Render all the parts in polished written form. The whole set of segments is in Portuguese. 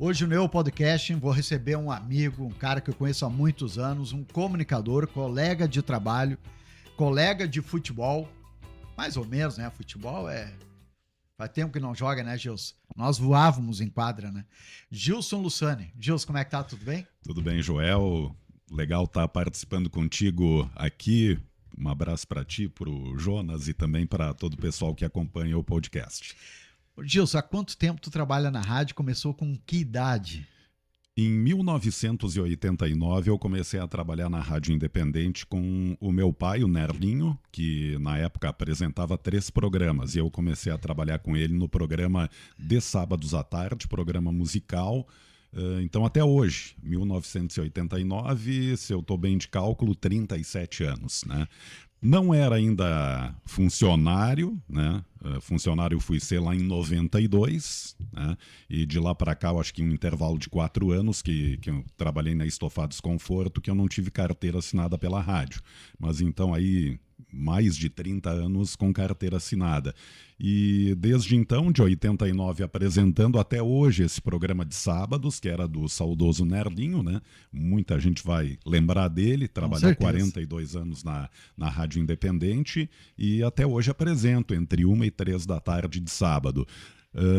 Hoje no meu podcast vou receber um amigo, um cara que eu conheço há muitos anos, um comunicador, colega de trabalho, colega de futebol, mais ou menos, né? Futebol faz tempo que não joga, né, Gilson? Nós voávamos em quadra, né? Gilson Lussani. Gilson, como é que tá? Tudo bem? Tudo bem, Joel. Legal estar participando contigo aqui. Um abraço para ti, para o Jonas e também para todo o pessoal que acompanha o podcast. Gilson, há quanto tempo tu trabalha na rádio? Começou com que idade? Em 1989 eu comecei a trabalhar na Rádio Independente com o meu pai, o Nerlinho, que na época apresentava 3 programas. E eu comecei a trabalhar com ele no programa de sábados à tarde, programa musical. Então até hoje, 1989, se eu estou bem de cálculo, 37 anos, né? Não era ainda funcionário, né? Funcionário fui ser lá em 92, né? E de lá para cá, eu acho que um intervalo de 4 anos que eu trabalhei na Estofados Conforto, que eu não tive carteira assinada pela rádio. Mas então aí, mais de 30 anos com carteira assinada. E desde então, de 89, apresentando até hoje esse programa de sábados, que era do saudoso Nerlinho, né? Muita gente vai lembrar dele, trabalhou 42 anos na Rádio Independente e até hoje apresento entre 1 e 3 da tarde de sábado.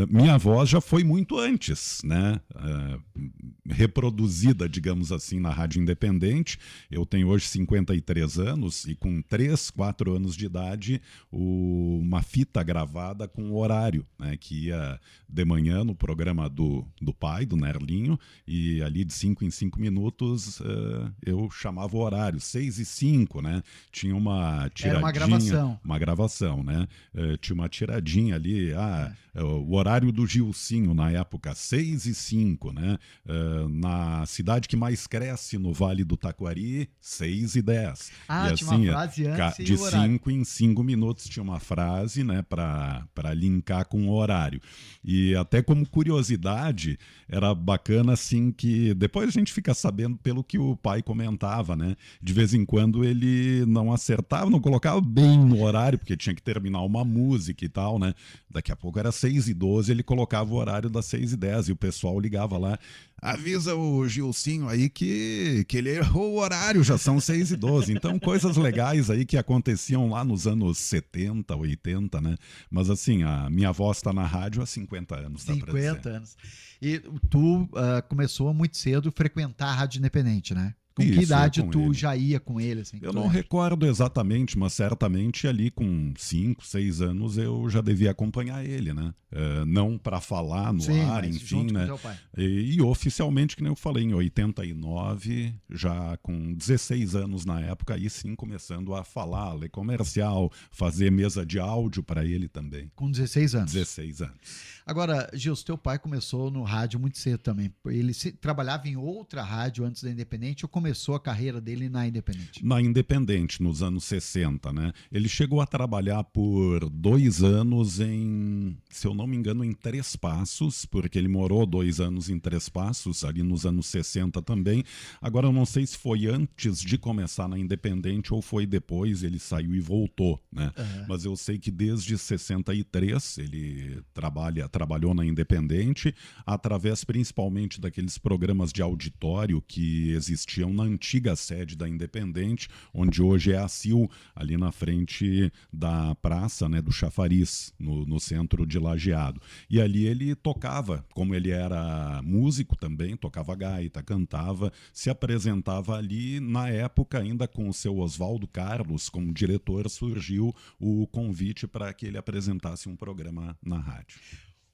Minha voz já foi muito antes, né? Reproduzida, digamos assim, na Rádio Independente. Eu tenho hoje 53 anos e com 3, 4 anos de idade, uma fita gravada com o horário, né? Que ia de manhã no programa do pai, do Nerlinho, e ali de 5 em 5 minutos eu chamava o horário, 6 e 5, né? Tinha uma tiradinha. Era uma gravação. Uma gravação, né? Tinha uma tiradinha ali, o horário do Gilcinho na época, 6 e 5, né? Na cidade que mais cresce no Vale do Taquari, 6 e 10. Ah, e tinha assim, uma frase antes de 5 em 5 minutos tinha uma frase, né, para linkar com o horário. E até como curiosidade, era bacana assim que depois a gente fica sabendo pelo que o pai comentava, né? De vez em quando ele não acertava, não colocava bem no horário, porque tinha que terminar uma música e tal, né? Daqui a pouco era 6 e 12, ele colocava o horário das 6 e 10 e o pessoal ligava lá, avisa o Gilcinho aí que ele errou o horário, já são 6 e 12. Então coisas legais aí que aconteciam lá nos anos 70, 80, né? Mas assim, a minha voz está na rádio há 50 anos. 50 anos. E tu começou muito cedo a frequentar a Rádio Independente, né? Com que idade tu já ia com ele? Assim, eu não recordo exatamente, mas certamente ali com 5, 6 anos eu já devia acompanhar ele, né? Não para falar no ar, enfim, né? E oficialmente, que nem eu falei, em 89, já com 16 anos na época, aí sim começando a falar, ler comercial, fazer mesa de áudio para ele também. Com 16 anos? 16 anos. Agora, Gilson, teu pai começou no rádio muito cedo também. Ele trabalhava em outra rádio antes da Independente ou começou a carreira dele na Independente? Na Independente, nos anos 60, né? Ele chegou a trabalhar por 2 anos em, se eu não me engano, em Três Passos, porque ele morou 2 anos em Três Passos, ali nos anos 60 também. Agora eu não sei se foi antes de começar na Independente ou foi depois, ele saiu e voltou, né? Uhum. Mas eu sei que desde 63 ele trabalhou na Independente, através principalmente daqueles programas de auditório que existiam na antiga sede da Independente, onde hoje é a CIL, ali na frente da praça, né, do Chafariz, no centro de Lajeado. E ali ele tocava, como ele era músico também, tocava gaita, cantava, se apresentava ali. Na época, ainda com o seu Oswaldo Carlos como diretor, surgiu o convite para que ele apresentasse um programa na rádio.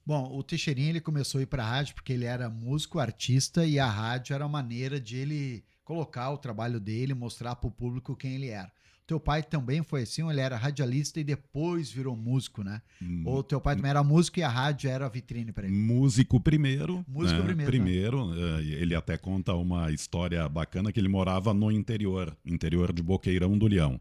Bom, o Teixeirinha ele começou a ir para a rádio porque ele era músico, artista, e a rádio era a maneira de ele colocar o trabalho dele, mostrar para o público quem ele era. Teu pai também foi assim, ele era radialista e depois virou músico, né? Ou teu pai também era músico e a rádio era a vitrine para ele? Músico primeiro. Músico né? Primeiro. Ele até conta uma história bacana que ele morava no interior de Boqueirão do Leão.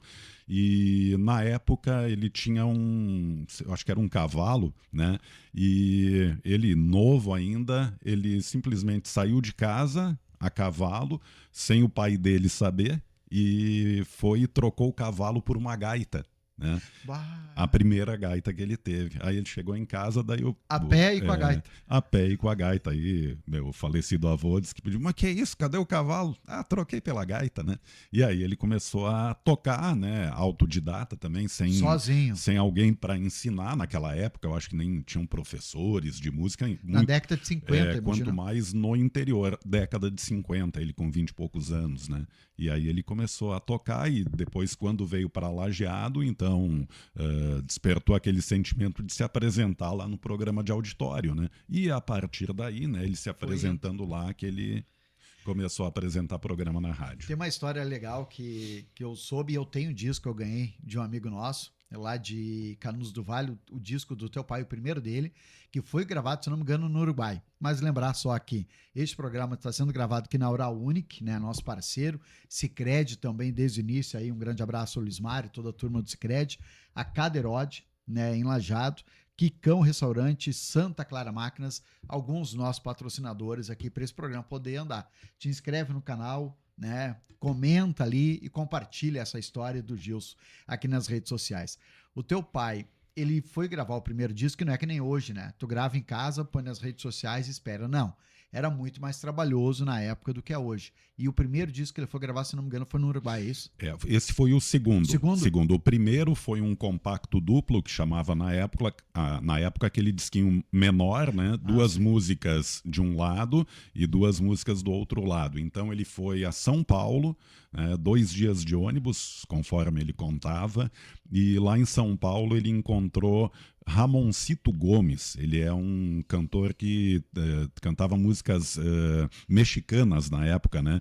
E na época ele tinha eu acho que era um cavalo, né? E ele, novo ainda, ele simplesmente saiu de casa a cavalo, sem o pai dele saber, e foi e trocou o cavalo por uma gaita. né? Bah. A primeira gaita que ele teve. Aí ele chegou em casa, daí eu... A pé e com a gaita. A pé e com a gaita. Aí meu falecido avô disse que pediu, mas que é isso? Cadê o cavalo? Ah, troquei pela gaita, né? E aí ele começou a tocar, né? Autodidata também, Sozinho. sem alguém para ensinar naquela época. Eu acho que nem tinham professores de música. Na década de 50, quanto mais no interior, década de 50, ele com 20 e poucos anos, né? E aí ele começou a tocar e depois, quando veio para Lajeado, então despertou aquele sentimento de se apresentar lá no programa de auditório, né? E a partir daí, né, ele se apresentando lá, que ele começou a apresentar programa na rádio. Tem uma história legal que eu soube, e eu tenho um disco que eu ganhei de um amigo nosso, lá de Canudos do Vale, o disco do teu pai, o primeiro dele, que foi gravado, se não me engano, no Uruguai. Mas lembrar só que este programa está sendo gravado aqui na Oral Unique, né, nosso parceiro, Sicredi também desde o início, aí um grande abraço ao Luiz Mário, toda a turma do Sicredi, a Caderode, né, em Lajeado, Quicão Restaurante, Santa Clara Máquinas, alguns dos nossos patrocinadores aqui para esse programa poder andar. Te inscreve no canal, né? Comenta ali e compartilha essa história do Gilson aqui nas redes sociais. O teu pai, ele foi gravar o primeiro disco, que não é que nem hoje, né? Tu grava em casa, põe nas redes sociais e espera. Não. Era muito mais trabalhoso na época do que é hoje. E o primeiro disco que ele foi gravar, se não me engano, foi no Uruguai, é isso? Esse foi o segundo. Segundo? O primeiro foi um compacto duplo, que chamava na época aquele disquinho menor, né? Duas músicas de um lado e duas músicas do outro lado. Então ele foi a São Paulo, 2 dias de ônibus, conforme ele contava, e lá em São Paulo ele encontrou Ramoncito Gomes. Ele é um cantor que cantava músicas mexicanas na época, né?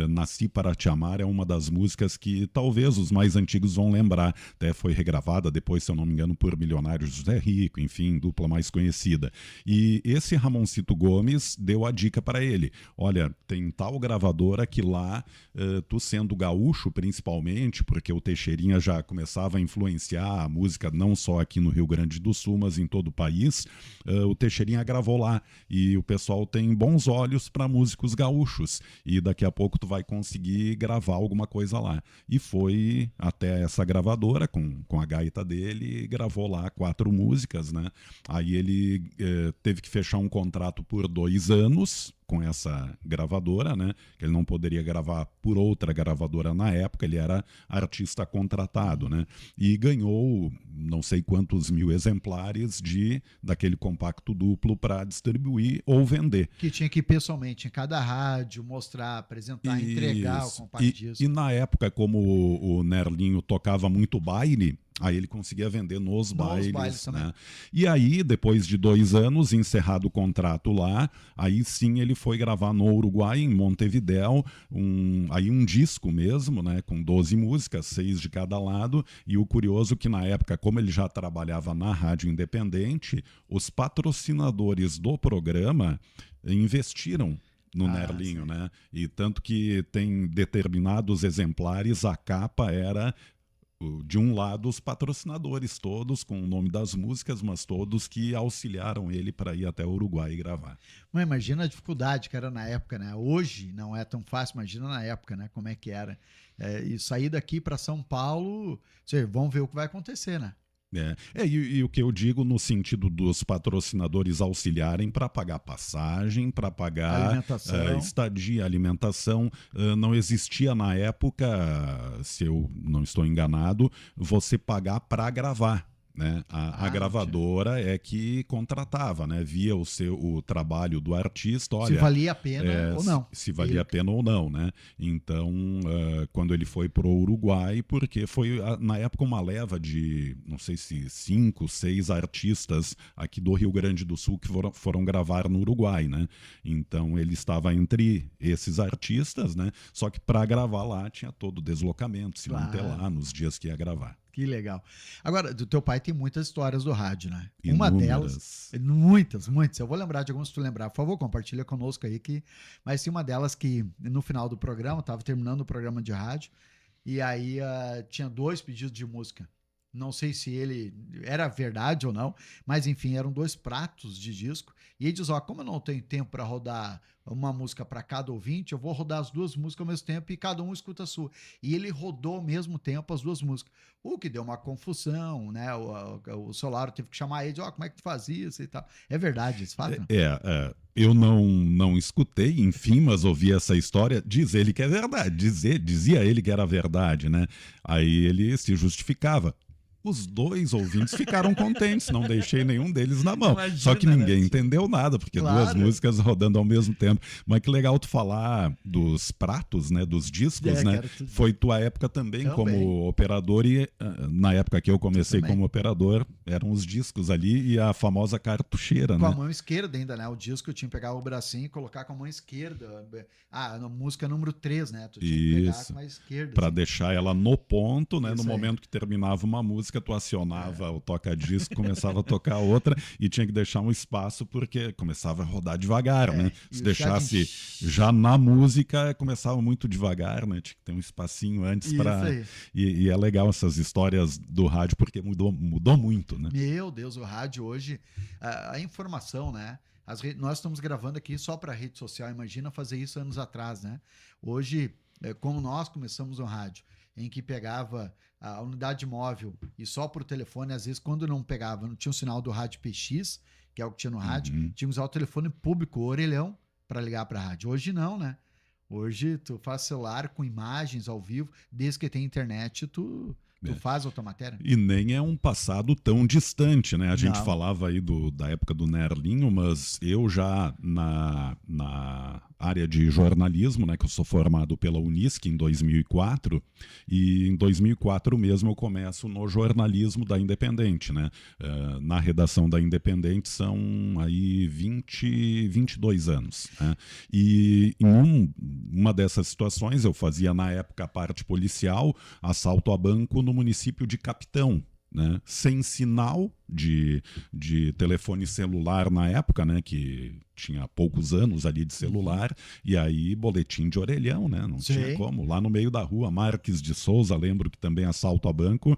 Nasci para Te Amar é uma das músicas que talvez os mais antigos vão lembrar. Até foi regravada depois, se eu não me engano, por Milionários José Rico, enfim, dupla mais conhecida. E esse Ramoncito Gomes deu a dica para ele. Olha, tem tal gravadora que lá, tu sendo gaúcho principalmente, porque o Teixeirinha já começava a influenciar a música não só aqui no Rio Grande do Sul, mas em todo o país, o Teixeirinha gravou lá e o pessoal tem bons olhos para músicos gaúchos e daqui a pouco tu vai conseguir gravar alguma coisa lá. E foi até essa gravadora com a gaita dele e gravou lá 4 músicas, né? Aí ele teve que fechar um contrato por 2 anos com essa gravadora, né? Que ele não poderia gravar por outra gravadora na época, ele era artista contratado, né? E ganhou não sei quantos mil exemplares daquele compacto duplo para distribuir ou vender. Que tinha que ir pessoalmente em cada rádio, mostrar, apresentar, entregar o compacto disco. E na época, como o Nerlinho tocava muito baile, aí ele conseguia vender nos bailes, né? E aí, depois de 2 anos, encerrado o contrato lá, aí sim ele foi gravar no Uruguai, em Montevidéu, um disco mesmo, né? Com 12 músicas, 6 de cada lado. E o curioso é que na época, como ele já trabalhava na Rádio Independente, os patrocinadores do programa investiram no Nerlinho, né? E tanto que tem determinados exemplares, a capa era de um lado os patrocinadores todos com o nome das músicas, mas todos que auxiliaram ele para ir até o Uruguai e gravar. Mas imagina a dificuldade que era na época, né? Hoje não é tão fácil, imagina na época, né? Como é que era. E sair daqui para São Paulo, vamos ver o que vai acontecer, né? E o que eu digo no sentido dos patrocinadores auxiliarem para pagar passagem, para pagar estadia, alimentação. Não existia na época, se eu não estou enganado, você pagar para gravar. Né? A gravadora é que contratava, né? Via o trabalho do artista, olha, se valia a pena ou não. Se valia a pena ou não, né? Então, quando ele foi pro Uruguai, porque foi na época uma leva de, não sei se 5, 6 artistas aqui do Rio Grande do Sul que foram gravar no Uruguai, né? Então ele estava entre esses artistas, né? Só que para gravar lá tinha todo o deslocamento, se manter lá nos dias que ia gravar. Que legal. Agora, do teu pai tem muitas histórias do rádio, né? Inúmeras. Uma delas, muitas. Eu vou lembrar de algumas, se tu lembrar, por favor, compartilha conosco aí. Mas tem uma delas que no final do programa, estava terminando o programa de rádio, e aí tinha 2 pedidos de música. Não sei se ele era verdade ou não, mas enfim, eram 2 pratos de disco. E ele diz: ó, como eu não tenho tempo para rodar uma música para cada ouvinte, eu vou rodar as 2 músicas ao mesmo tempo e cada um escuta a sua. E ele rodou ao mesmo tempo as 2 músicas. O que deu uma confusão, né? O Solaro teve que chamar ele, ó, como é que tu faz isso e tal. É verdade esse fato? Eu não escutei, enfim, mas ouvi essa história. Diz ele que é verdade, dizia ele que era verdade, né? Aí ele se justificava. Os 2 ouvintes ficaram contentes, não deixei nenhum deles na mão. Imagina, Só que ninguém né? entendeu nada, porque Claro. 2 músicas rodando ao mesmo tempo. Mas que legal tu falar dos pratos, né, dos discos, né? Foi tua época também como operador e na época que eu comecei como operador, eram os discos ali e a famosa cartucheira, com né? a mão esquerda ainda, né? O disco eu tinha que pegar o bracinho e colocar com a mão esquerda. Na música número 3, né? Tu tinha que pegar com a esquerda. Pra assim, deixar ela no ponto, né? Isso No aí. momento que terminava uma música, tu acionava o toca-disco, começava a tocar outra e tinha que deixar um espaço porque começava a rodar devagar, né? Se deixasse já na música, começava muito devagar, né? Tinha que ter um espacinho antes para. E é legal essas histórias do rádio porque mudou muito, né? Meu Deus, o rádio hoje, a informação, né? Nós estamos gravando aqui só para rede social, imagina fazer isso anos atrás, né? Hoje, como nós começamos no rádio, em que pegava a unidade móvel e só por telefone, às vezes quando não pegava, não tinha o sinal do rádio PX, que é o que tinha no rádio, tinha que usar o telefone público, o orelhão, para ligar para a rádio. Hoje não, né? Hoje tu faz celular com imagens ao vivo, desde que tem internet, tu faz a tua matéria. E nem é um passado tão distante, né? A gente Não. falava aí da época do Nerlinho, mas eu já na área de jornalismo, né, que eu sou formado pela Unisc em 2004, e em 2004 mesmo eu começo no jornalismo da Independente, né? Na redação da Independente são aí 22 anos, né? E em uma dessas situações eu fazia na época a parte policial, assalto a banco no município de Capitão, né? Sem sinal de telefone celular na época, né? Que tinha poucos anos ali de celular, e aí boletim de orelhão, né? Não tinha como. Lá no meio da rua, Marques de Souza, lembro que também assalto a banco,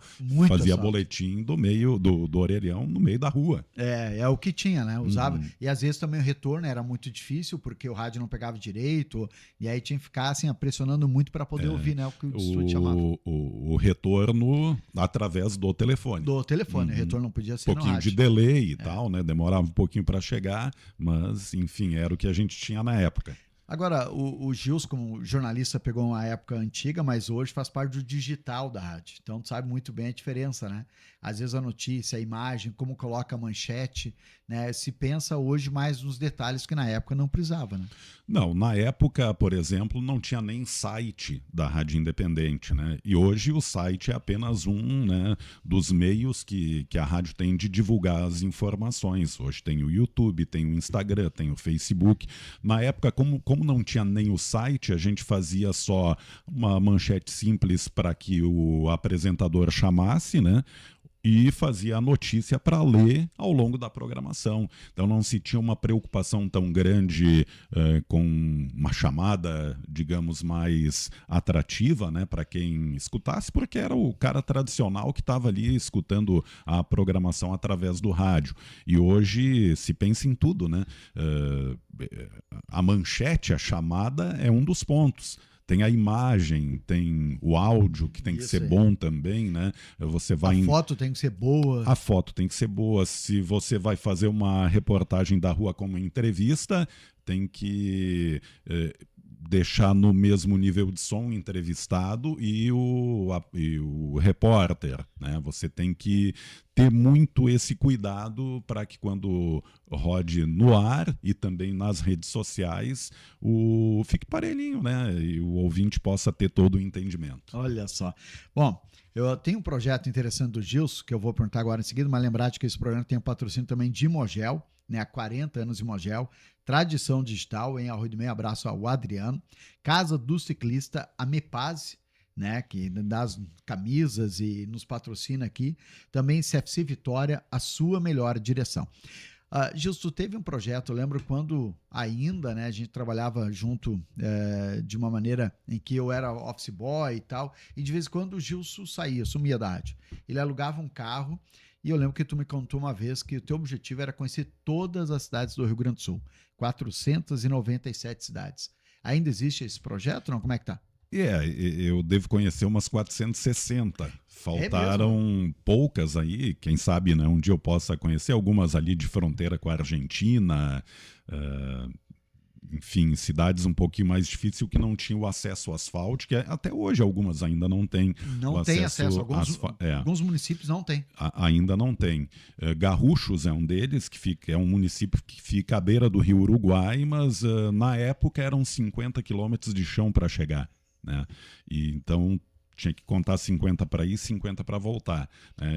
fazia boletim do meio do orelhão no meio da rua. É o que tinha, né? Usava. E às vezes também o retorno era muito difícil, porque o rádio não pegava direito, e aí tinha que ficar assim, pressionando muito para poder ouvir, né? O que o estúdio chamava. O retorno através do telefone. Do telefone, o retorno não podia ser um pouquinho de delay e tal, né? Demorava um pouquinho para chegar, mas enfim, era o que a gente tinha na época. Agora, o Gilson, como jornalista, pegou uma época antiga, mas hoje faz parte do digital da rádio. Então, tu sabe muito bem a diferença, né? Às vezes a notícia, a imagem, como coloca a manchete, né? Se pensa hoje mais nos detalhes que na época não precisava, né? Não, na época, por exemplo, não tinha nem site da Rádio Independente, né? E hoje o site é apenas um, né, dos meios que a rádio tem de divulgar as informações. Hoje tem o YouTube, tem o Instagram, tem o Facebook. Na época, como não tinha nem o site, a gente fazia só uma manchete simples para que o apresentador chamasse, né? E fazia a notícia para ler ao longo da programação. Então não se tinha uma preocupação tão grande com uma chamada, digamos, mais atrativa, né, para quem escutasse, porque era o cara tradicional que estava ali escutando a programação através do rádio. E hoje se pensa em tudo, né? A manchete, a chamada é um dos pontos. Tem a imagem, tem o áudio, que tem que ser bom também, né? Você vai foto tem que ser boa. A foto tem que ser boa. Se você vai fazer uma reportagem da rua como entrevista, tem que deixar no mesmo nível de som o entrevistado e o repórter, né? Você tem que ter muito esse cuidado para que quando rode no ar e também nas redes sociais, fique parelhinho, né? E o ouvinte possa ter todo o entendimento. Olha só. Bom, eu tenho um projeto interessante do Gilson, que eu vou perguntar agora em seguida, mas lembrar de que esse programa tem o patrocínio também de Imogel, né? Há 40 anos de Imogel, tradição digital em Arroio do Meio, abraço ao Adriano, Casa do Ciclista, a Mepase, né, que dá as camisas e nos patrocina aqui, também CFC Vitória, a sua melhor direção. Gilson, tu teve um projeto, eu lembro quando ainda, né, a gente trabalhava junto de uma maneira em que eu era office boy e tal, e de vez em quando o Gilson saía, sumia da rádio. Ele alugava um carro e eu lembro que tu me contou uma vez que o teu objetivo era conhecer todas as cidades do Rio Grande do Sul, 497 cidades. Ainda existe esse projeto, não? Como é que tá? Eu devo conhecer umas 460. Faltaram poucas aí, quem sabe, né, um dia eu possa conhecer algumas ali de fronteira com a Argentina, enfim, cidades um pouquinho mais difíceis que não tinham o acesso ao asfalto, que até hoje algumas ainda não têm. Não tem acesso, alguns municípios não têm. Ainda não tem. Garruchos é um deles, é um município que fica à beira do Rio Uruguai, mas na época eram 50 quilômetros de chão para chegar. Né? E então tinha que contar 50 para ir, 50 para voltar.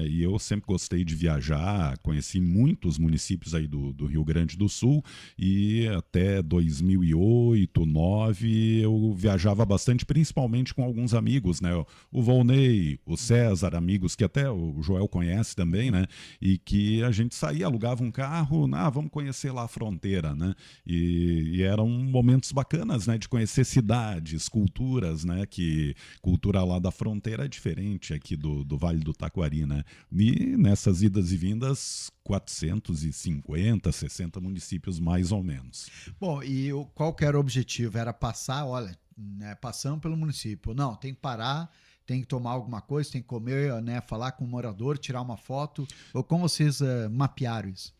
E eu sempre gostei de viajar, conheci muitos municípios aí do Rio Grande do Sul e até 2008, 2009 eu viajava bastante, principalmente com alguns amigos, né? O Volney, o César, amigos que até o Joel conhece também, né? E que a gente saía, alugava um carro, vamos conhecer lá a fronteira, né? E eram momentos bacanas, né? De conhecer cidades, culturas, né? Que cultura lá da fronteira é diferente aqui do Vale do Taquari, né? E nessas idas e vindas, 450, 60 municípios mais ou menos. Bom, e qual que era o objetivo? Era passar, olha, né, passando pelo município. Não, tem que parar, tem que tomar alguma coisa, tem que comer, né, falar com o morador, tirar uma foto. Ou como vocês mapearam isso?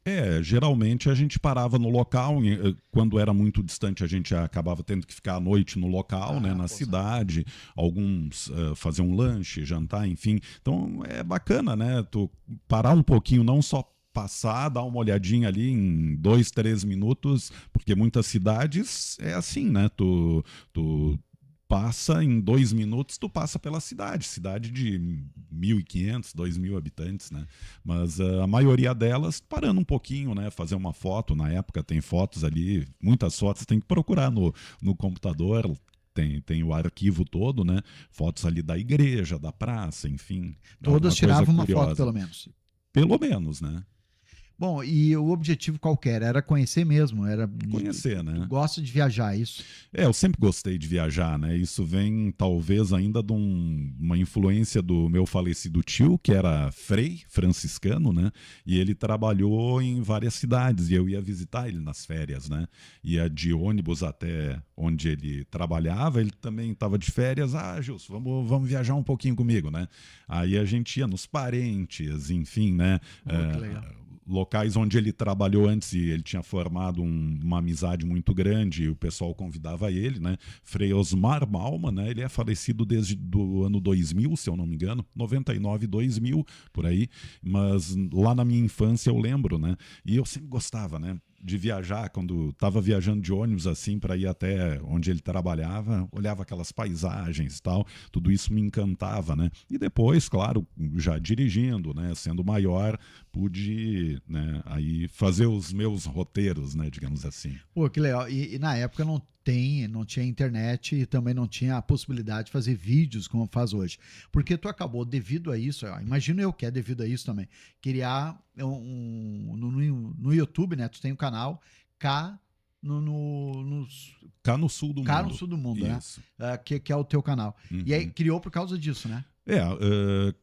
Geralmente a gente parava no local, quando era muito distante a gente acabava tendo que ficar à noite no local, né, na cidade, alguns faziam um lanche, jantar, enfim. Então é bacana, né, tu parar um pouquinho, não só passar, dar uma olhadinha ali em 2, 3 minutos, porque muitas cidades é assim, né, tu passa em 2 minutos, tu passa pela cidade de 1.500, 2.000 habitantes, né? Mas a maioria delas parando um pouquinho, né? Fazer uma foto, na época tem fotos ali, muitas fotos, tem que procurar no computador, tem o arquivo todo, né? Fotos ali da igreja, da praça, enfim. Todas tiravam uma foto, pelo menos. Pelo menos, né? Bom, e o objetivo qualquer era conhecer mesmo, era conhecer, né? Gosto de viajar, isso? Eu sempre gostei de viajar, né? Isso vem talvez ainda de uma influência do meu falecido tio, que era frei franciscano, né? E ele trabalhou em várias cidades e eu ia visitar ele nas férias, né? Ia de ônibus até onde ele trabalhava, ele também estava de férias. Gilson, vamos viajar um pouquinho comigo, né? Aí a gente ia nos parentes, enfim, né? Que legal. Locais onde ele trabalhou antes e ele tinha formado uma amizade muito grande e o pessoal convidava ele, né? Frei Osmar Malma, né? Ele é falecido desde o ano 2000, se eu não me engano, 99, 2000, por aí, mas lá na minha infância eu lembro, né? E eu sempre gostava, né, de viajar, quando estava viajando de ônibus assim para ir até onde ele trabalhava, olhava aquelas paisagens e tal, tudo isso me encantava, né? E depois, claro, já dirigindo, né, sendo maior, pude, né, aí fazer os meus roteiros, né, digamos assim. Pô, que legal. E na época não tinha internet e também não tinha a possibilidade de fazer vídeos como faz hoje. Porque tu acabou, devido a isso, imagino eu que é devido a isso também, criar no YouTube, né? Tu tem um canal Cá no Sul do Mundo. Cá no Sul do Mundo, isso, né? Que é o teu canal. Uhum. E aí criou por causa disso, né?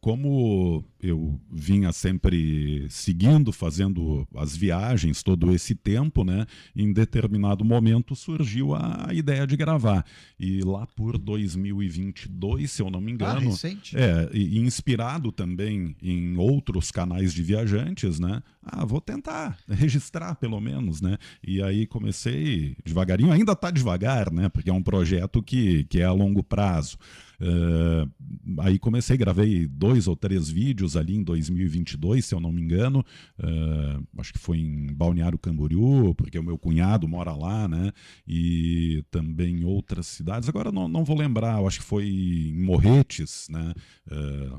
Como eu vinha sempre seguindo, fazendo as viagens todo esse tempo, né? Em determinado momento surgiu a ideia de gravar. E lá por 2022, se eu não me engano, recente. E inspirado também em outros canais de viajantes, né? Vou tentar registrar pelo menos, né? E aí comecei devagarinho, ainda está devagar, né? Porque é um projeto que é a longo prazo. Aí gravei 2 ou 3 vídeos ali em 2022, se eu não me engano, acho que foi em Balneário Camboriú, porque o meu cunhado mora lá, né, e também em outras cidades, agora não vou lembrar, eu acho que foi em Morretes, né,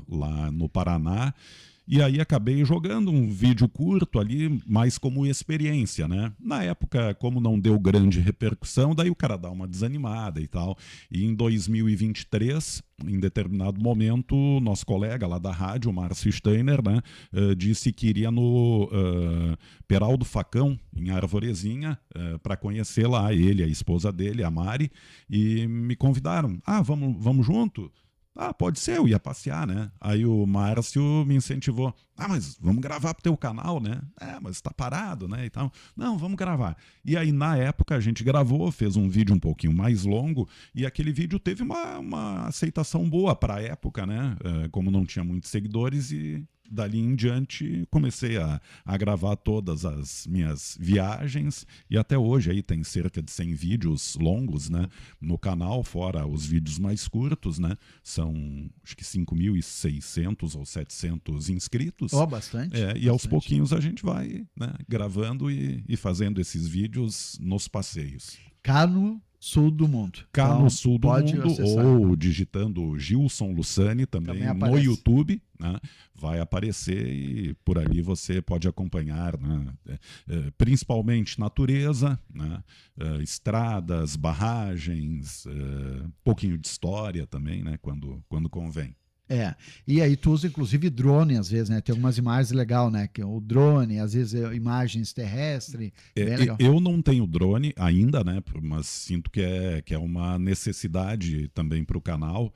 lá no Paraná. E aí acabei jogando um vídeo curto ali, mais como experiência, né? Na época, como não deu grande repercussão, daí o cara dá uma desanimada e tal. E em 2023, em determinado momento, nosso colega lá da rádio, o Márcio Steiner, né, disse que iria no Peral do Facão, em Arvorezinha, para conhecer lá ele, a esposa dele, a Mari, e me convidaram. Ah, vamos junto? Ah, pode ser, eu ia passear, né? Aí o Márcio me incentivou. Ah, mas vamos gravar pro teu canal, né? É, mas tá parado, né? E tal. Não, vamos gravar. E aí, na época, a gente gravou, fez um vídeo um pouquinho mais longo, e aquele vídeo teve uma aceitação boa pra época, né? Como não tinha muitos seguidores, e dali em diante comecei a gravar todas as minhas viagens, e até hoje aí tem cerca de 100 vídeos longos, né, no canal, fora os vídeos mais curtos, né, são acho que 5.600 ou 700 inscritos. Bastante. E bastante. Aos pouquinhos a gente vai, né, gravando e fazendo esses vídeos nos passeios. Cá no sul do mundo. Cá no sul do mundo, acessar. ou digitando Gilson Lussani também no YouTube, né, vai aparecer e por ali você pode acompanhar, né, principalmente natureza, né, estradas, barragens, pouquinho de história também, né, quando convém. E aí tu usa inclusive drone às vezes, né? Tem algumas imagens legais, né? Que o drone, às vezes imagens terrestres, bem legal. Eu não tenho drone ainda, né? Mas sinto que é uma necessidade também para o canal.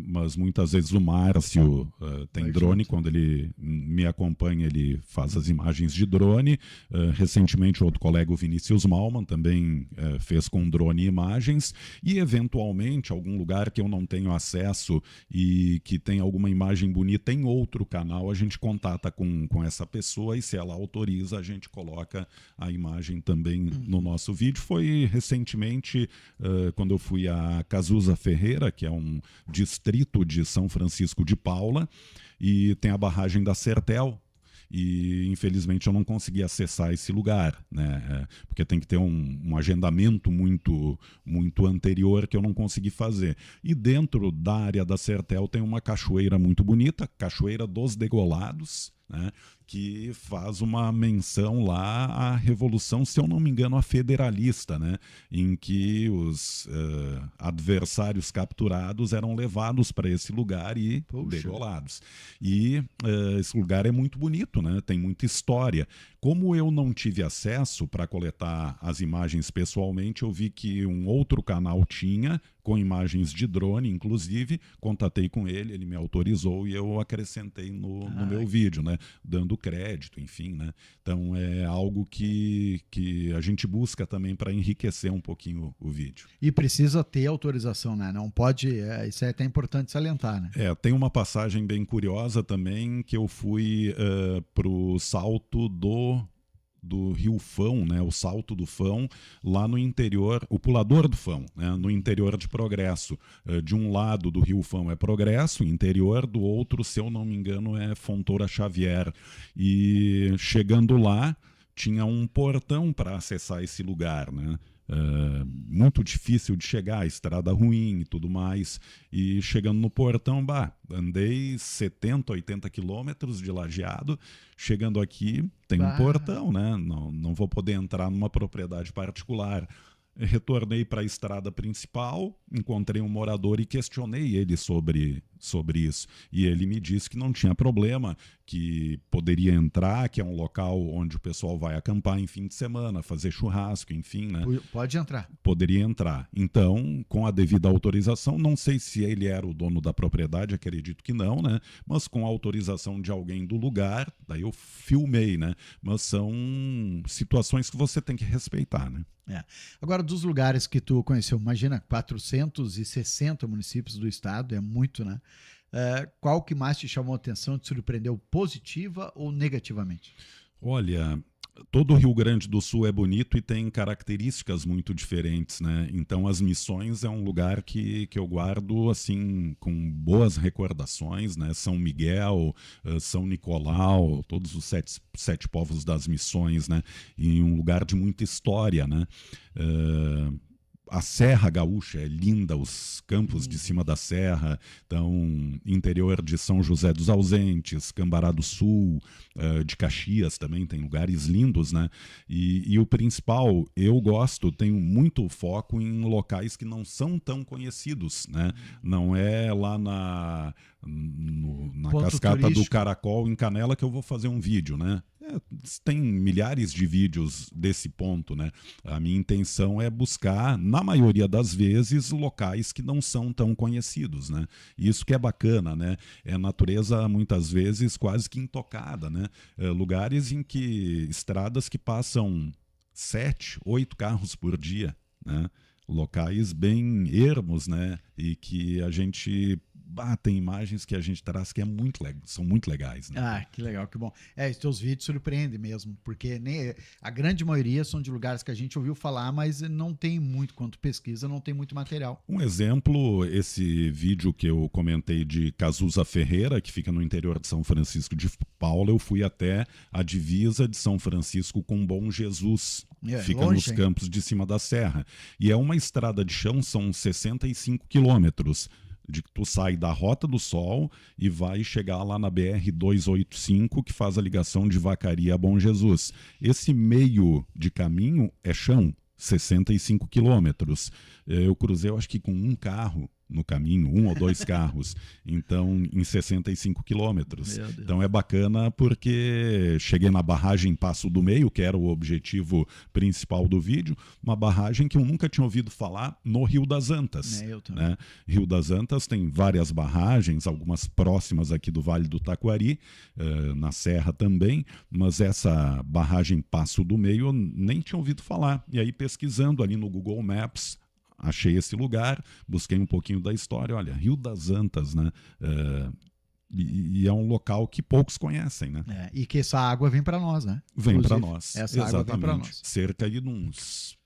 Mas muitas vezes o Márcio tem drone, quando ele me acompanha, ele faz as imagens de drone. Recentemente, outro colega, o Vinícius Malman, também fez com drone imagens. E, eventualmente, algum lugar que eu não tenho acesso e que tem alguma imagem bonita em outro canal, a gente contata com essa pessoa e, se ela autoriza, a gente coloca a imagem também no nosso vídeo. Foi recentemente, quando eu fui a Cazuza Ferreira, que é um distrito de São Francisco de Paula, e tem a barragem da Sertel. E infelizmente eu não consegui acessar esse lugar, né? Porque tem que ter um agendamento muito anterior que eu não consegui fazer. E dentro da área da Sertel tem uma cachoeira muito bonita, Cachoeira dos Degolados, né, que faz uma menção lá à Revolução, se eu não me engano, a federalista, né, em que os adversários capturados eram levados para esse lugar e degolados. E esse lugar é muito bonito, né, tem muita história. Como eu não tive acesso para coletar as imagens pessoalmente, eu vi que um outro canal tinha, com imagens de drone, inclusive, contatei com ele, ele me autorizou e eu acrescentei no meu vídeo, né? Dando crédito, enfim, né? Então é algo que a gente busca também para enriquecer um pouquinho o vídeo. E precisa ter autorização, né? Não pode, isso é até importante salientar, né? Tem uma passagem bem curiosa também, que eu fui pro salto do Rio Fão, né, o Salto do Fão, lá no interior, o Pulador do Fão, né, no interior de Progresso. De um lado do Rio Fão é Progresso, interior, do outro, se eu não me engano, é Fontoura Xavier. E chegando lá, tinha um portão para acessar esse lugar, né? Muito difícil de chegar, estrada ruim e tudo mais. E chegando no portão, andei 70, 80 quilômetros de Lajeado. Chegando aqui, tem um portão, né? Não vou poder entrar numa propriedade particular. Retornei para a estrada principal, encontrei um morador e questionei ele sobre isso. E ele me disse que não tinha problema, que poderia entrar, que é um local onde o pessoal vai acampar em fim de semana, fazer churrasco, enfim, né? Pode entrar. Poderia entrar. Então, com a devida autorização, não sei se ele era o dono da propriedade, acredito que não, né? Mas com a autorização de alguém do lugar, daí eu filmei, né? Mas são situações que você tem que respeitar, né? Agora, dos lugares que tu conheceu, imagina, 460 municípios do estado, é muito, né? Qual que mais te chamou a atenção, te surpreendeu positiva ou negativamente? Olha, todo o Rio Grande do Sul é bonito e tem características muito diferentes, né? Então as Missões é um lugar que eu guardo assim com boas recordações, né? São Miguel, São Nicolau, todos os sete povos das Missões, né? Em um lugar de muita história, né? A Serra Gaúcha é linda, os campos de cima da serra, então interior de São José dos Ausentes, Cambará do Sul, de Caxias também tem lugares lindos, né? E o principal, eu gosto, tenho muito foco em locais que não são tão conhecidos, né? Não é lá na cascata turístico do Caracol, em Canela, que eu vou fazer um vídeo, né? Tem milhares de vídeos desse ponto, né? A minha intenção é buscar, na maioria das vezes, locais que não são tão conhecidos, né? Isso que é bacana, né? É natureza, muitas vezes, quase que intocada, né? Lugares em que, estradas que passam 7, 8 carros por dia, né? Locais bem ermos, né? E que a gente tem imagens que a gente traz que são muito legais, né? Ah, que legal, que bom. Os teus vídeos surpreendem mesmo, porque a grande maioria são de lugares que a gente ouviu falar, mas não tem muito, quanto pesquisa, não tem muito material. Um exemplo, esse vídeo que eu comentei de Cazuza Ferreira, que fica no interior de São Francisco de Paula, eu fui até a divisa de São Francisco com Bom Jesus. Fica longe, nos campos de cima da serra. E é uma estrada de chão, são 65 quilômetros. Tu sai da Rota do Sol e vai chegar lá na BR-285, que faz a ligação de Vacaria a Bom Jesus. Esse meio de caminho é chão, 65 quilômetros. Eu cruzei, eu acho que com um carro no caminho, 1 ou 2 carros, então em 65 quilômetros. Então é bacana porque cheguei na barragem Passo do Meio, que era o objetivo principal do vídeo, uma barragem que eu nunca tinha ouvido falar no Rio das Antas. Eu também. Né? Rio das Antas tem várias barragens, algumas próximas aqui do Vale do Taquari, na Serra também, mas essa barragem Passo do Meio eu nem tinha ouvido falar. E aí pesquisando ali no Google Maps, achei esse lugar, busquei um pouquinho da história. Olha, Rio das Antas, né? E é um local que poucos conhecem, né? E que essa água vem para nós, né? Vem para nós. Essa água vem para nós. Cerca de uns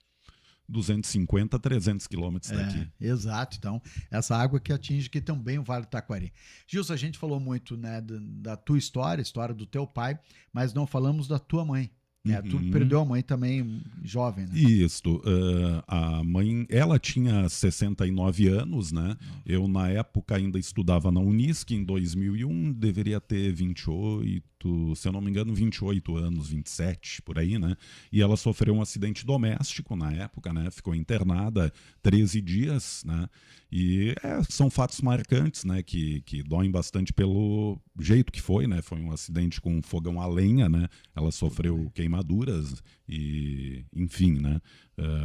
250, 300 quilômetros daqui. Exato. Então, essa água que atinge aqui também o Vale do Taquari. Gilson, a gente falou muito, né, da tua história do teu pai, mas não falamos da tua mãe. Tu perdeu a mãe também jovem, né? Isso. A mãe, ela tinha 69 anos, né? Eu, na época, ainda estudava na Unisc, em 2001, deveria ter 28, se eu não me engano, 28 anos, 27, por aí, né? E ela sofreu um acidente doméstico na época, né? Ficou internada 13 dias, né? E são fatos marcantes, né? Que doem bastante pelo jeito que foi, né? Foi um acidente com um fogão a lenha, né? Ela sofreu queimaduras e, enfim, né?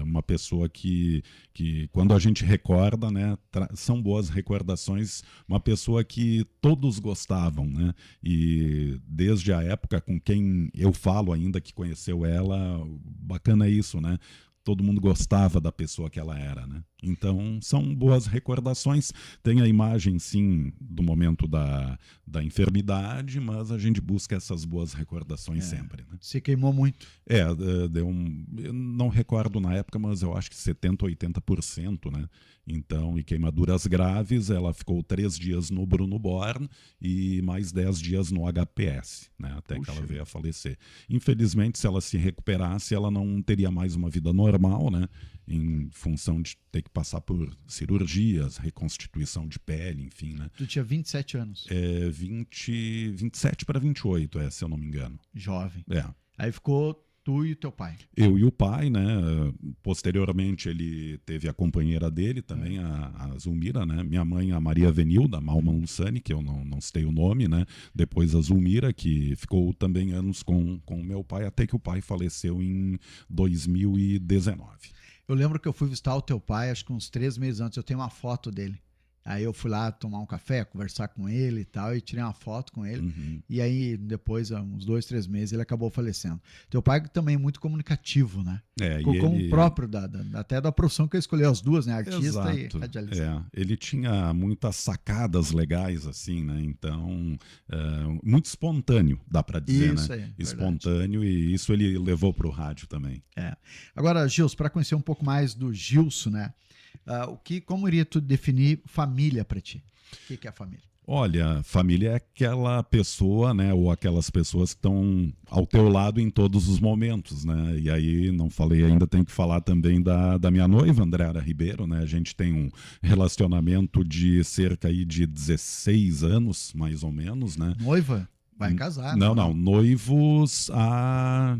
Uma pessoa que quando a gente recorda, né? São boas recordações. Uma pessoa que todos gostavam, né? E desde a época com quem eu falo ainda que conheceu ela, bacana isso, né? Todo mundo gostava da pessoa que ela era, né? Então, são boas recordações. Tem a imagem, sim, do momento da enfermidade, mas a gente busca essas boas recordações sempre, né? Se queimou muito. Deu eu não recordo na época, mas eu acho que 70%, 80%, né? Então, e queimaduras graves, ela ficou 3 dias no Bruno Born e mais 10 dias no HPS, né? Até que ela veio a falecer. Infelizmente, se ela se recuperasse, ela não teria mais uma vida normal, né? Em função de ter que passar por cirurgias, reconstituição de pele, enfim, né? Tu tinha 27 anos. 27 para 28, se eu não me engano. Jovem. Aí ficou tu e o teu pai. Eu e o pai, né? Posteriormente ele teve a companheira dele também, a Zulmira, né? Minha mãe, a Maria Venilda Malman Lussani, que eu não citei o nome, né? Depois a Zulmira, que ficou também anos com o meu pai, até que o pai faleceu em 2019. Eu lembro que eu fui visitar o teu pai, acho que uns 3 meses antes, eu tenho uma foto dele. Aí eu fui lá tomar um café, conversar com ele e tal, e tirei uma foto com ele. E aí, depois, uns 2, 3 meses, ele acabou falecendo. Teu pai também é muito comunicativo, né? Como ele... próprio, até da profissão que ele escolheu, as duas, né? Artista e radialista. Ele tinha muitas sacadas legais, assim, né? Então, muito espontâneo, dá pra dizer, isso, né? Espontâneo, e isso ele levou pro rádio também. Agora, Gilson, para conhecer um pouco mais do Gilson, né? Como iria tu definir família para ti? O que é a família? Olha, família é aquela pessoa, né, ou aquelas pessoas que estão ao teu lado em todos os momentos, né? E aí, não falei ainda, tenho que falar também da minha noiva, Andréara Ribeiro, né? A gente tem um relacionamento de cerca aí de 16 anos, mais ou menos, né? Noiva? Vai casar? Não, noivos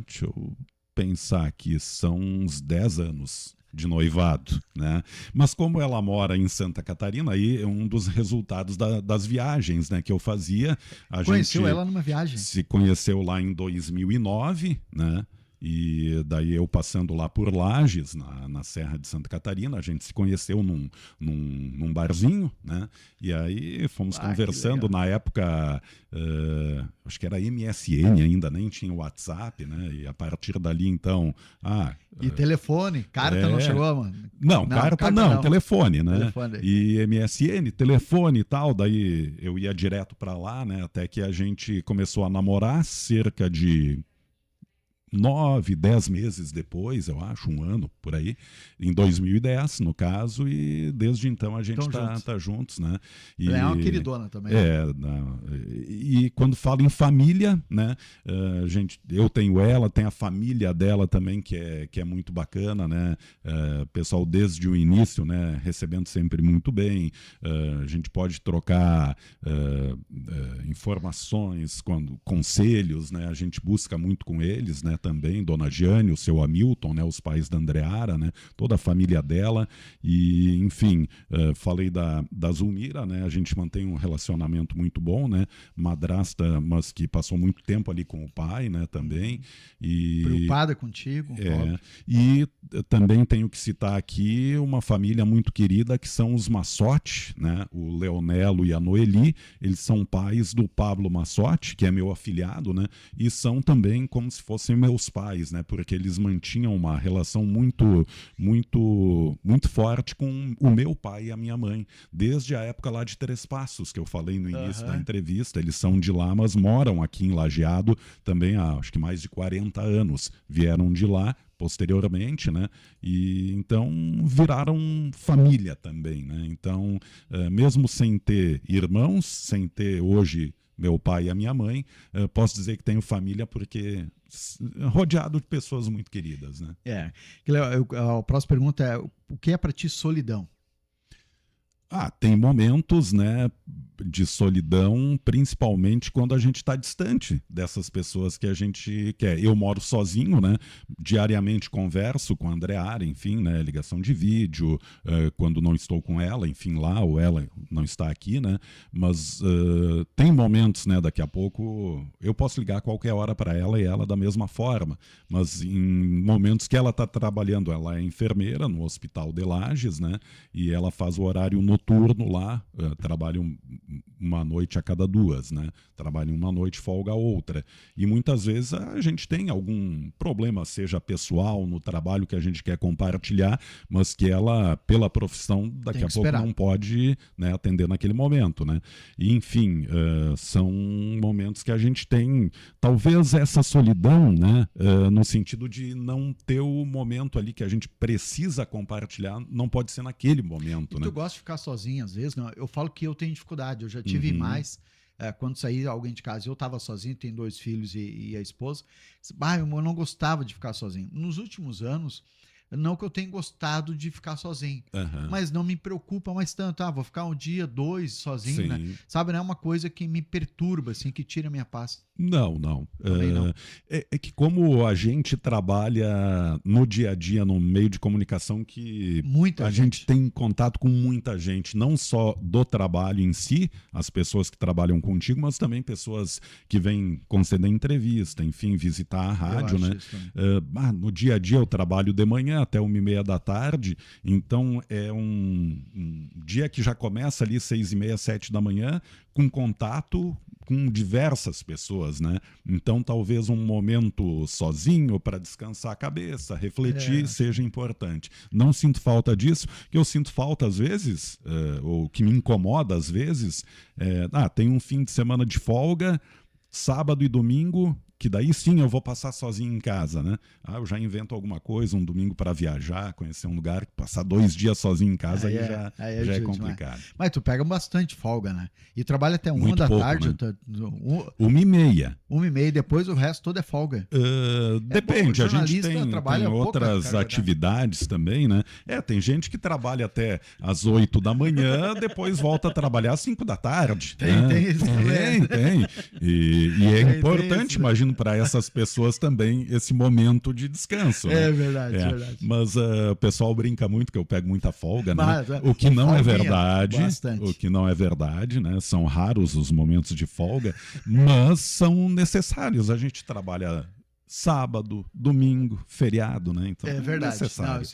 deixa eu pensar aqui, são uns 10 anos de noivado, né? Mas como ela mora em Santa Catarina, aí é um dos resultados das viagens, né, que eu fazia. Conheceu ela numa viagem? Se conheceu lá em 2009, né? E daí eu passando lá por Lages, na Serra de Santa Catarina, a gente se conheceu num barzinho, né? E aí fomos conversando, na época, acho que era MSN ainda, nem tinha WhatsApp, né? E a partir dali, então... E telefone? Carta não chegou, mano? Não, carta não, telefone, né? Telefone. E MSN, telefone e tal, daí eu ia direto para lá, né? Até que a gente começou a namorar cerca de 9, 10 meses depois, eu acho, um ano por aí, em 2010, no caso, e desde então a gente tá juntos, né? E, ela é uma queridona também. E quando falo em família, né? Eu tenho ela, tem a família dela também, que é muito bacana, né? Pessoal desde o início, né? Recebendo sempre muito bem, a gente pode trocar informações, conselhos, né? A gente busca muito com eles, né? Também, Dona Giane, o seu Hamilton, né, os pais da Andreara, né, toda a família dela, e enfim, falei da Zulmira, né, a gente mantém um relacionamento muito bom, né, madrasta, mas que passou muito tempo ali com o pai, né, também. E, preocupada contigo. E também tenho que citar aqui uma família muito querida, que são os Massotti, né, o Leonelo e a Noeli, eles são pais do Pablo Massotti, que é meu afilhado, né, e são também como se fossem meus pais, né? Porque eles mantinham uma relação muito forte com o meu pai e a minha mãe, desde a época lá de Três Passos, que eu falei no início da entrevista. Eles são de lá, mas moram aqui em Lajeado também há, acho que mais de 40 anos. Vieram de lá posteriormente, né? E então viraram família também, né? Então, mesmo sem ter irmãos, sem ter hoje meu pai e a minha mãe, posso dizer que tenho família porque rodeado de pessoas muito queridas, né? A próxima pergunta é: o que é para ti solidão? Tem momentos, né, de solidão, principalmente quando a gente está distante dessas pessoas que a gente quer. Eu moro sozinho, né? Diariamente converso com a Andreara, enfim, né? Ligação de vídeo, quando não estou com ela, enfim, lá, ou ela não está aqui, né? Mas tem momentos, né? Daqui a pouco eu posso ligar a qualquer hora para ela e ela da mesma forma. Mas em momentos que ela está trabalhando, ela é enfermeira no Hospital de Lages, né? E ela faz o horário noturno lá, trabalha uma noite a cada 2, né? Trabalha uma noite, folga a outra. E muitas vezes a gente tem algum problema, seja pessoal, no trabalho que a gente quer compartilhar, mas que ela, pela profissão, daqui a pouco não pode, né, atender naquele momento, né? E, enfim, são momentos que a gente tem, talvez essa solidão, né, no sentido de não ter o momento ali que a gente precisa compartilhar, não pode ser naquele momento, né? Tu gosta de ficar sozinho às vezes? Não? Eu falo que eu tenho dificuldade, eu já tive mais. Quando saí alguém de casa, eu estava sozinho, tenho 2 filhos e a esposa. Eu não gostava de ficar sozinho. Nos últimos anos, não que eu tenha gostado de ficar sozinho, mas não me preocupa mais tanto. Vou ficar um dia, 2 sozinho, né? Sabe, não é uma coisa que me perturba, assim, que tira a minha paz. Não. Não. É que como a gente trabalha no dia a dia, no meio de comunicação, que a gente tem contato com muita gente, não só do trabalho em si, as pessoas que trabalham contigo, mas também pessoas que vêm conceder entrevista, enfim, visitar a rádio, né? No dia a dia eu trabalho de manhã até 1h30 da tarde, então é um dia que já começa ali 6h30, 7 da manhã, com contato com diversas pessoas, né? Então talvez um momento sozinho para descansar a cabeça, refletir, seja importante. Não sinto falta disso, que eu sinto falta às vezes, ou que me incomoda às vezes, tem um fim de semana de folga, sábado e domingo, que daí sim eu vou passar sozinho em casa, né? Eu já invento alguma coisa, um domingo para viajar, conhecer um lugar, passar 2 dias sozinho em casa aí já é complicado. Mas tu pega bastante folga, né? E trabalha até 1 Muito da pouco, tarde. né? 1h30. 1h30, depois o resto todo é folga. Depende, a gente tem outras pouca, atividades também, né? Tem gente que trabalha até às 8 da manhã, depois volta a trabalhar às 5 da tarde. Tem isso também. Tem. E é importante, imagino, para essas pessoas também esse momento de descanso. É verdade, verdade. Mas o pessoal brinca muito que eu pego muita folga, né? Mas, o que não é verdade. Bastante. O que não é verdade, né? São raros os momentos de folga, mas são necessários. A gente trabalha sábado, domingo, feriado, né? Então, é verdade. Necessário.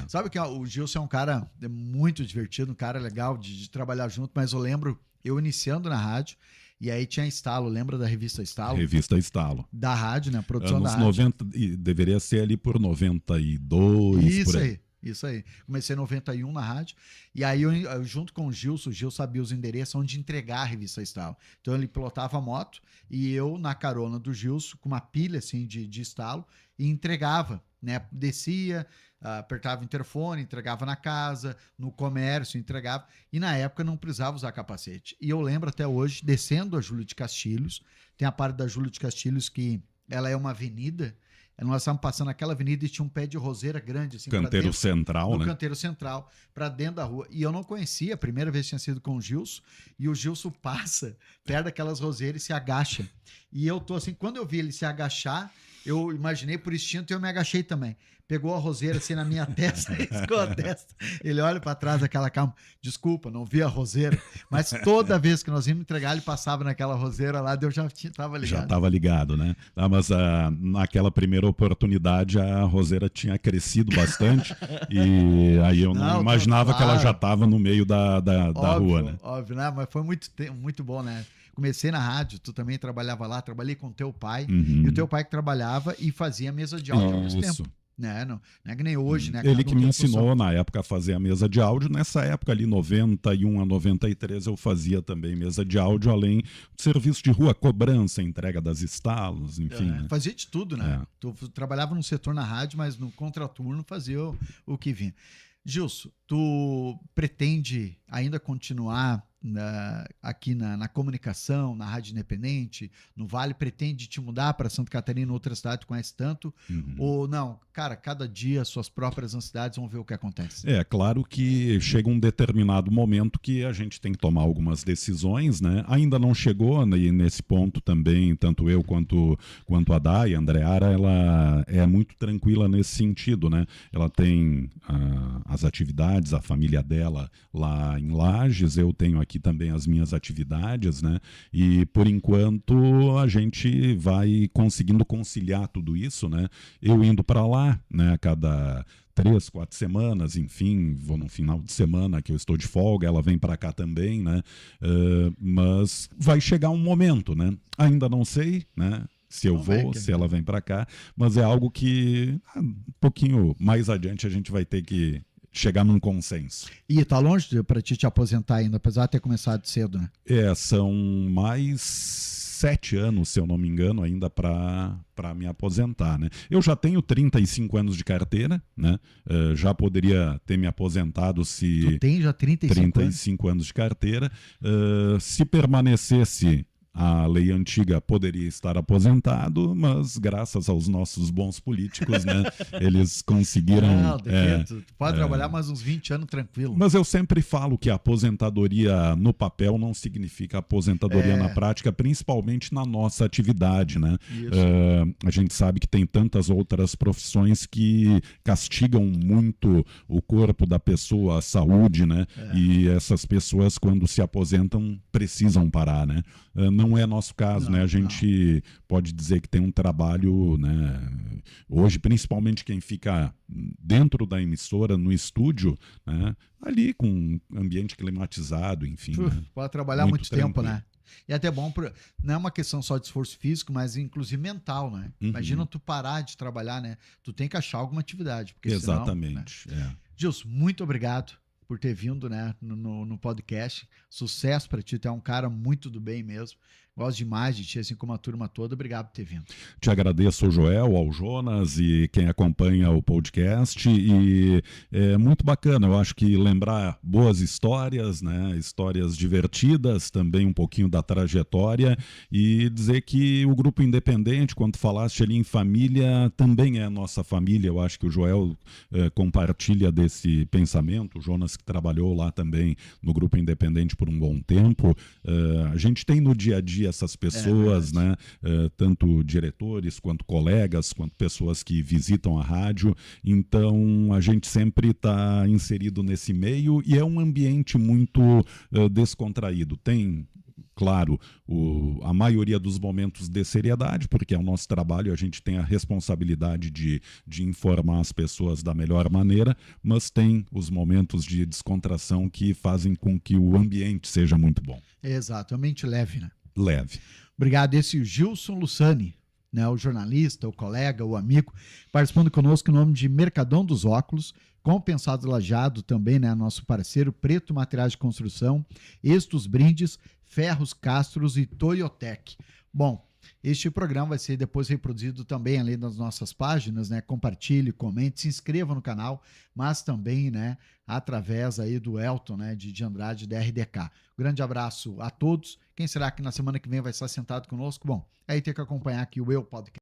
Sabe que o Gilson é um cara muito divertido, um cara legal de trabalhar junto, mas eu lembro eu iniciando na rádio. E aí tinha Estalo, lembra da revista Estalo? Revista Estalo. Da rádio, né? Produção Anos da rádio. 90, deveria ser ali por 92, Isso por aí. aí. Isso aí. Comecei em 91 na rádio. E aí, eu junto com o Gil sabia os endereços onde entregar a revista Estalo. Então, ele pilotava a moto e eu, na carona do Gilson, com uma pilha assim, de estalo, e entregava, né? Descia, apertava o interfone, entregava na casa, no comércio, entregava. E na época não precisava usar capacete. E eu lembro até hoje, descendo a Júlio de Castilhos, tem a parte da Júlio de Castilhos que ela é uma avenida. Nós estávamos passando aquela avenida e tinha um pé de roseira grande. Assim, canteiro dentro, central, no né? Canteiro central, para dentro da rua. E eu não conhecia, a primeira vez tinha sido com o Gilson, e o Gilson passa perto daquelas roseiras e se agacha. E eu tô assim, quando eu vi ele se agachar, eu imaginei por instinto e eu me agachei também. Pegou a roseira assim na minha testa, riscou a testa. Ele olha para trás, aquela calma. Desculpa, não vi a roseira. Mas toda vez que nós íamos entregar, ele passava naquela roseira lá, eu já estava ligado. Já estava ligado, né? Mas naquela primeira oportunidade, a roseira tinha crescido bastante. E aí eu não imaginava que ela já estava no meio da rua, né? Óbvio, né? Mas foi muito bom, né? Comecei na rádio, tu também trabalhava lá, trabalhei com teu pai. E o teu pai que trabalhava e fazia mesa de áudio ao mesmo tempo. Não é que nem hoje, né? Ele que me ensinou na época a fazer a mesa de áudio. Nessa época ali, 91 a 93, eu fazia também mesa de áudio, além de serviço de rua, cobrança, entrega das estalos, enfim. Né? Fazia de tudo, né? Tu trabalhava no setor na rádio, mas no contraturno fazia o que vinha. Gilson, tu pretende ainda continuar aqui na comunicação, na Rádio Independente, no Vale? Pretende te mudar para Santa Catarina, outra cidade que conhece tanto? Ou não? Cara, cada dia suas próprias ansiedades, vamos ver o que acontece. É claro que chega um determinado momento que a gente tem que tomar algumas decisões, né? Ainda não chegou, né? E nesse ponto também, tanto eu quanto a Day, a Andreara, ela é muito tranquila nesse sentido, né? Ela tem as atividades, a família dela lá em Lages, eu tenho aqui também as minhas atividades, né? E por enquanto a gente vai conseguindo conciliar tudo isso, né? Eu indo para lá, né? A cada 3, 4 semanas, enfim, vou no final de semana que eu estou de folga, ela vem para cá também, né? Mas vai chegar um momento, né? Ainda não sei, né? Se eu vou, se ela vem para cá, mas é algo que um pouquinho mais adiante a gente vai ter que chegar num consenso. E tá longe para te aposentar ainda, apesar de ter começado cedo, né? São mais 7 anos, se eu não me engano, ainda para me aposentar, né? Eu já tenho 35 anos de carteira, né? Já poderia ter me aposentado se... Tu tem já 35 anos de carteira. Se permanecesse a lei antiga, poderia estar aposentado, mas graças aos nossos bons políticos, né, eles conseguiram... Tu pode trabalhar mais uns 20 anos tranquilo. Mas eu sempre falo que a aposentadoria no papel não significa aposentadoria na prática, principalmente na nossa atividade, né? A gente sabe que tem tantas outras profissões que castigam muito o corpo da pessoa, a saúde, né? E essas pessoas, quando se aposentam, precisam parar, né? Não é nosso caso, né? A gente pode dizer que tem um trabalho, né? Hoje, principalmente quem fica dentro da emissora, no estúdio, né? Ali com ambiente climatizado, enfim. Né? Pode trabalhar muito tempo, né? E até bom, não é uma questão só de esforço físico, mas inclusive mental, né? Imagina tu parar de trabalhar, né? Tu tem que achar alguma atividade. Porque exatamente. Senão, né? Gilson, muito obrigado por ter vindo, né, no podcast. Sucesso para ti, tu é um cara muito do bem mesmo. Gosto demais de ti, assim como a turma toda. Obrigado por ter vindo. Te agradeço ao Joel, ao Jonas e quem acompanha o podcast. E é muito bacana, eu acho que lembrar boas histórias, né? Histórias divertidas, também um pouquinho da trajetória, e dizer que o Grupo Independente, quando falaste ali em família, também é a nossa família. Eu acho que o Joel compartilha desse pensamento, o Jonas que trabalhou lá também no Grupo Independente por um bom tempo. A gente tem no dia a dia essas pessoas, né? Tanto diretores, quanto colegas, quanto pessoas que visitam a rádio. Então, a gente sempre está inserido nesse meio e é um ambiente muito descontraído. Tem, claro, a maioria dos momentos de seriedade, porque é o nosso trabalho, a gente tem a responsabilidade de informar as pessoas da melhor maneira, mas tem os momentos de descontração que fazem com que o ambiente seja muito bom. Exatamente, leve, né? Leve. Obrigado. Esse é o Gilson Lussani, né, o jornalista, o colega, o amigo, participando conosco em nome de Mercadão dos Óculos, Compensados Lajeado também, né, nosso parceiro, Preto Materiais de Construção, Estos Brindes, Ferros Castros e Toyotec. Bom, este programa vai ser depois reproduzido também além das nossas páginas, né? Compartilhe, comente, se inscreva no canal, mas também, né, através aí do Elton, né, de Andrade da RDK. Grande abraço a todos. Quem será que na semana que vem vai estar sentado conosco? Bom, aí tem que acompanhar aqui o Eu Podcast.